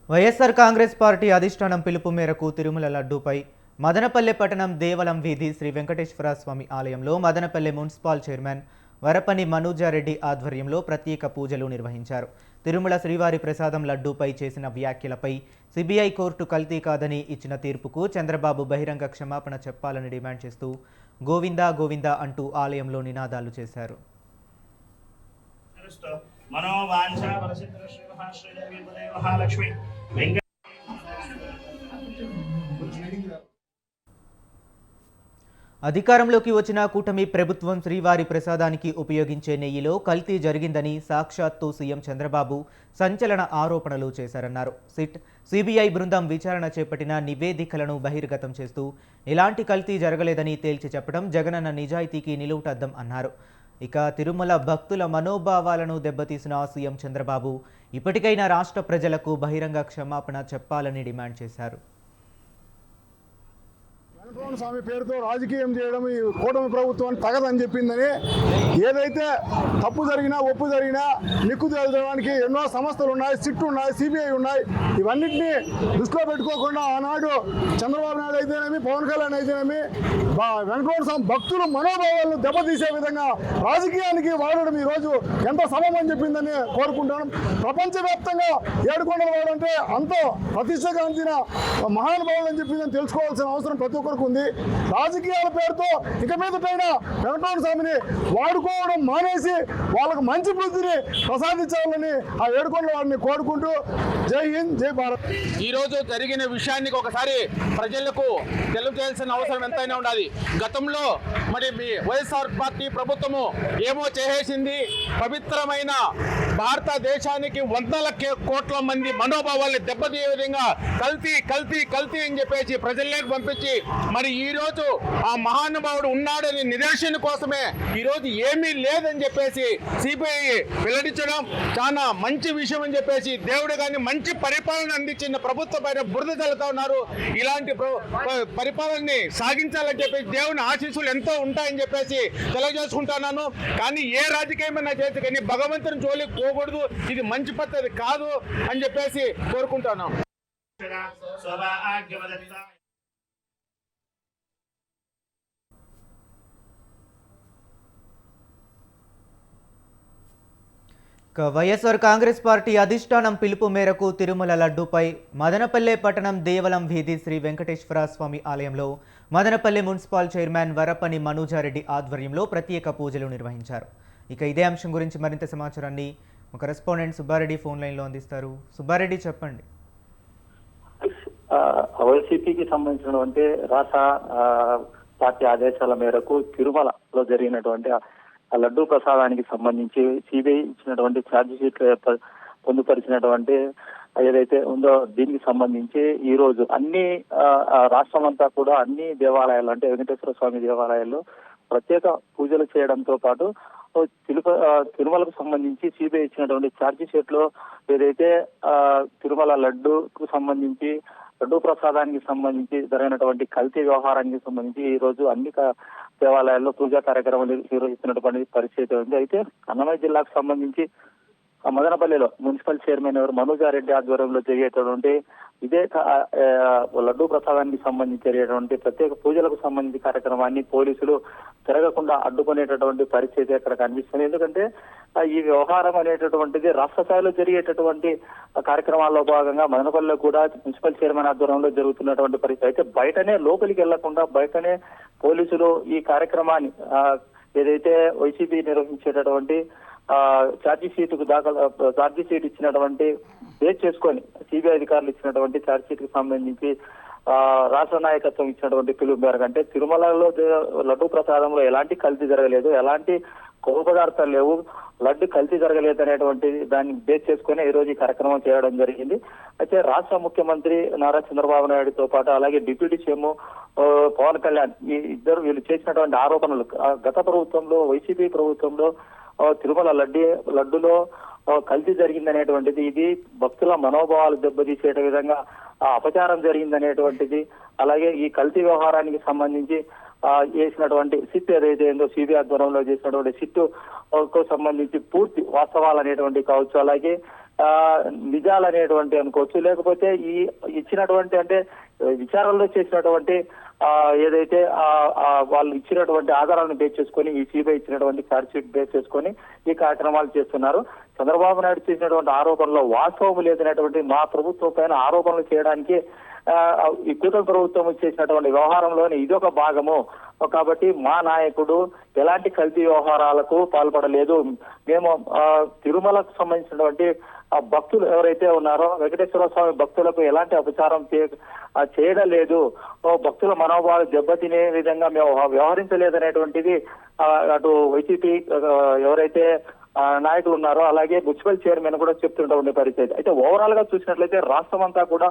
YSR Congress party అధిష్టానం పిలుపు మేరకు తిరుమల లడ్డూపై మదనపల్లె పట్టణం దేవలం వీధి శ్రీ వెంకటేశ్వర స్వామి ఆలయంలో మదనపల్లె మున్సిపల్ చైర్మన్ వరపని మనూజారెడ్డి ఆధ్వర్యంలో ప్రత్యేక పూజలు నిర్వహించారు. తిరుమల శ్రీవారి ప్రసాదం లడ్డూపై చేసిన వ్యాఖ్యలపై సిబిఐ కోర్టు కల్తీ కాదని ఇచ్చిన తీర్పుకు చంద్రబాబు బహిరంగ క్షమాపణ చెప్పాలని డిమాండ్ చేస్తూ గోవిందా గోవిందా అంటూ ఆలయంలో నినాదాలు చేశారు. అధికారంలోకి వచ్చిన కూటమి ప్రభుత్వం శ్రీవారి ప్రసాదానికి ఉపయోగించే నెయ్యిలో కల్తీ జరిగిందని సాక్షాత్తు సీఎం చంద్రబాబు సంచలన ఆరోపణలు చేశారన్నారు. సిబిఐ బృందం విచారణ చేపట్టిన నివేదికలను బహిర్గతం చేస్తూ ఎలాంటి కల్తీ జరగలేదని తేల్చి చెప్పడం జగనన్న నిజాయితీకి నిలువుటద్దం అన్నారు. ఇక తిరుమల భక్తుల మనోభావాలను దెబ్బతీసిన సీఎం చంద్రబాబు ఇప్పటికైనా రాష్ట్ర ప్రజలకు బహిరంగ క్షమాపణ చెప్పాలని డిమాండ్ చేశారు. వెంకటరమణ స్వామి పేరుతో రాజకీయం చేయడం ఈ కూటమి ప్రభుత్వాన్ని తగదని చెప్పిందని, ఏదైతే తప్పు జరిగినా ఒప్పు జరిగినా నిక్కు తేల్చడానికి ఎన్నో సంస్థలు ఉన్నాయి, సిట్ ఉన్నాయి, సిబిఐ ఉన్నాయి. ఇవన్నింటినీ దృష్టిలో పెట్టుకోకుండా ఆనాడు చంద్రబాబు నాయుడు అయితేనేమి, పవన్ కళ్యాణ్ అయితేనేమి వెంకటరమణ స్వామి భక్తుల మనోభావాలను దెబ్బతీసే విధంగా రాజకీయానికి వాడడం ఈరోజు ఎంత సమమని చెప్పిందని కోరుకుంటాను. ప్రపంచవ్యాప్తంగా ఏడుకొండల వాడు అంటే అంతో ప్రతిష్టగాంచిన మహానుభావులు అని చెప్పిందని తెలుసుకోవాల్సిన అవసరం ప్రతి ఒక్కరికి ఉంది. రాజకీయాల పేరుతో ఇక మీదటైనా వెంకటరమణ స్వామిని వాడుకోవడం మానేసి వాళ్ళకు మంచి బుద్ధిని ప్రసాదించాలని ఆ ఏడుకొండల వారిని కోరుకుంటూ జై హింద్, జై భారత్. ఈరోజు జరిగిన విషయానికి ఒకసారి ప్రజలకు తెలియజేయాల్సిన అవసరం ఎంతైనా ఉండాలి. గతంలో మరి మీ వైఎస్ఆర్ పార్టీ ప్రభుత్వము ఏమో చేసేసింది. పవిత్రమైన భారతదేశానికి వందల కోట్ల మంది మనోభావాల్ని దెబ్బతీయే విధంగా కల్తీ కల్తీ కల్తీ అని చెప్పేసి ప్రజల్లోకి పంపించి మరి ఈ రోజు ఆ మహానుభావుడు ఉన్నాడని నిదర్శన కోసమే ఈరోజు ఏమీ లేదని చెప్పేసి సిబిఐ వెల్లడించడం చాలా మంచి విషయం అని చెప్పేసి దేవుడు కానీ మంచి పరిపాలన అందించిన ప్రభుత్వం పైన బురద చల్లుతా ఉన్నారు. ఇలాంటి పరిపాలనని సాగించాలని చెప్పేసి దేవుని ఆశీస్సులు ఎంతో ఉంటాయని చెప్పేసి తెలియజేసుకుంటున్నాను. కానీ ఏ రాజకీయమైనా చేసి కానీ భగవంతుని జోలికి పోకూడదు, ఇది మంచి పద్ధతి కాదు అని చెప్పేసి కోరుకుంటున్నాం. వైఎస్ఆర్ కాంగ్రెస్ పార్టీ అధిష్టానం పిలుపు మేరకు తిరుమల లడ్డూపై మదనపల్లె పట్టణం దేవలం వీధి శ్రీ వెంకటేశ్వర స్వామి ఆలయంలో మదనపల్లె మున్సిపల్ చైర్మన్ వరపని మనూజారెడ్డి ఆధ్వర్యంలో ప్రత్యేక పూజలు నిర్వహించారు. ఇక ఇదే అంశం గురించి మరింత సమాచారాన్ని ఒక రెస్పాండెంట్ సుబ్బారెడ్డి ఫోన్ లైన్లో అందిస్తారు. సుబ్బారెడ్డి, చెప్పండి. వైసీపీకి సంబంధించినటువంటి రాష్ట్ర పార్టీ ఆదేశాల మేరకు తిరుమలలో జరిగినటువంటి ఆ లడ్డూ ప్రసాదానికి సంబంధించి సిబిఐ ఇచ్చినటువంటి ఛార్జ్ షీట్ పొందుపరిచినటువంటి ఏదైతే ఉందో దీనికి సంబంధించి ఈ రోజు అన్ని రాష్ట్రం అంతా కూడా అన్ని దేవాలయాలు అంటే వెంకటేశ్వర స్వామి దేవాలయాల్లో ప్రత్యేక పూజలు చేయడంతో పాటు తిరుమలకు సంబంధించి సిబిఐ ఇచ్చినటువంటి ఛార్జ్ షీట్ లో ఏదైతే తిరుమల లడ్డూకు సంబంధించి లడ్డూ ప్రసాదానికి సంబంధించి జరిగినటువంటి కల్తీ వ్యవహారానికి సంబంధించి ఈ రోజు అన్ని దేవాలయాల్లో పూజా కార్యక్రమాలు నిర్వహిస్తున్నటువంటి పరిస్థితి ఉంది. అయితే అన్నమయ్య జిల్లాకు సంబంధించి మదనపల్లిలో మున్సిపల్ చైర్మన్ మనూజారెడ్డి ఆధ్వర్యంలో జరిగేటటువంటి ఇదే లడ్డూ ప్రసాదానికి సంబంధించి జరిగేటువంటి ప్రత్యేక పూజలకు సంబంధించి కార్యక్రమాన్ని పోలీసులు తిరగకుండా అడ్డుకునేటటువంటి పరిస్థితి అక్కడ కనిపిస్తుంది. ఎందుకంటే ఈ వ్యవహారం అనేటటువంటిది రాష్ట్ర స్థాయిలో జరిగేటటువంటి కార్యక్రమాల్లో భాగంగా మదనపల్లిలో కూడా మున్సిపల్ చైర్మన్ ఆధ్వర్యంలో జరుగుతున్నటువంటి పరిస్థితి. అయితే బయటనే లోపలికి వెళ్లకుండా బయటనే పోలీసులు ఈ కార్యక్రమాన్ని ఏదైతే వైసీపీ నిర్వహించేటటువంటి ఛార్జ్ షీట్ ఇచ్చినటువంటి బేస్ చేసుకొని సిబిఐ అధికారులు ఇచ్చినటువంటి ఛార్జ్ షీట్ కి సంబంధించి రాష్ట్ర నాయకత్వం ఇచ్చినటువంటి పిలుపు మేరకు అంటే తిరుమలలో లడ్డూ ప్రసాదంలో ఎలాంటి కల్తీ జరగలేదు, ఎలాంటి కొవ్వు పదార్థాలు లేవు, లడ్డు కల్తీ జరగలేదు అనేటువంటి దాన్ని బేస్ చేసుకుని ఈ రోజు ఈ కార్యక్రమం చేయడం జరిగింది. అయితే రాష్ట్ర ముఖ్యమంత్రి నారా చంద్రబాబు నాయుడుతో పాటు అలాగే డిప్యూటీ సీఎం పవన్ కళ్యాణ్ ఈ ఇద్దరు వీళ్ళు చేసినటువంటి ఆరోపణలు గత ప్రభుత్వంలో వైసీపీ ప్రభుత్వంలో తిరుమల లడ్డులో కల్తీ జరిగిందనేటువంటిది, ఇది భక్తుల మనోభావాలు దెబ్బతీసే విధంగా అపచారం జరిగిందనేటువంటిది, అలాగే ఈ కల్తీ వ్యవహారానికి సంబంధించి చేసినటువంటి సిట్ ఏదైతే ఏందో సిబిఐ ఆధ్వర్యంలో చేసినటువంటి సిట్ కు సంబంధించి పూర్తి వాస్తవాలు అనేటువంటి కావచ్చు, అలాగే నిజాలు అనేటువంటి అనుకోవచ్చు, లేకపోతే ఈ ఇచ్చినటువంటి అంటే విచారణలో చేసినటువంటి ఏదైతే వాళ్ళు ఇచ్చినటువంటి ఆధారాలను బేస్ చేసుకొని ఈ సిబిఐ ఇచ్చినటువంటి ఛార్జ్ షీట్ బేస్ చేసుకొని ఈ కార్యక్రమాలు చేస్తున్నారు. చంద్రబాబు నాయుడు చేసినటువంటి ఆరోపణలో వాస్తవం లేదనేటువంటి మా ప్రభుత్వం పైన ఆరోపణలు చేయడానికి ఈ కూటమి ప్రభుత్వం చేసినటువంటి వ్యవహారంలోని ఇదొక భాగము. కాబట్టి మా నాయకుడు ఎలాంటి కల్తీ వ్యవహారాలకు పాల్పడలేదు. మేము తిరుమలకు సంబంధించినటువంటి భక్తులు ఎవరైతే ఉన్నారో వెంకటేశ్వర స్వామి భక్తులకు ఎలాంటి అపచారం చేయడం లేదు, భక్తుల మనోభావాలు దెబ్బతినే విధంగా మేము వ్యవహరించలేదనేటువంటిది అటు వైసీపీ ఎవరైతే నాయకులు ఉన్నారో అలాగే మున్సిపల్ చైర్మన్ కూడా చెప్తుంటే పరిస్థితి. అయితే ఓవరాల్ గా చూసినట్లయితే రాష్ట్రం అంతా కూడా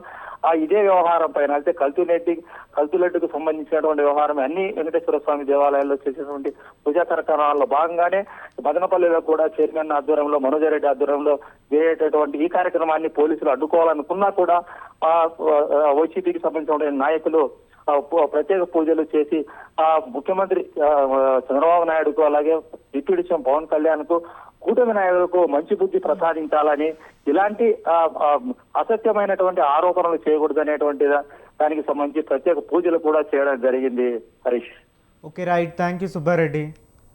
ఇదే వ్యవహారం పైన అయితే కల్తీలడ్డుకు సంబంధించినటువంటి వ్యవహారం అన్ని వెంకటేశ్వర స్వామి దేవాలయాల్లో చేసినటువంటి పూజా కార్యక్రమాల్లో భాగంగానే మదనపల్లిలో కూడా చైర్మన్ ఆధ్వర్యంలో మనోజరెడ్డి ఆధ్వర్యంలో వేరేటటువంటి ఈ కార్యక్రమాన్ని పోలీసులు అడ్డుకోవాలనుకున్నా కూడా వైసీపీకి సంబంధించిన నాయకులు ప్రత్యేక పూజలు చేసి ముఖ్యమంత్రి చంద్రబాబు నాయుడుకు అలాగే డిప్యూటీ సీఎం పవన్ కళ్యాణ్ కు కూటమి నాయకులకు మంచి బుద్ధి ప్రసాదించాలని, ఇలాంటి అసత్యమైనటువంటి ఆరోపణలు చేయకూడదు అనేటువంటి దానికి సంబంధించి ప్రత్యేక పూజలు కూడా చేయడం జరిగింది. Harish. Okay right, thank you Subbareddy.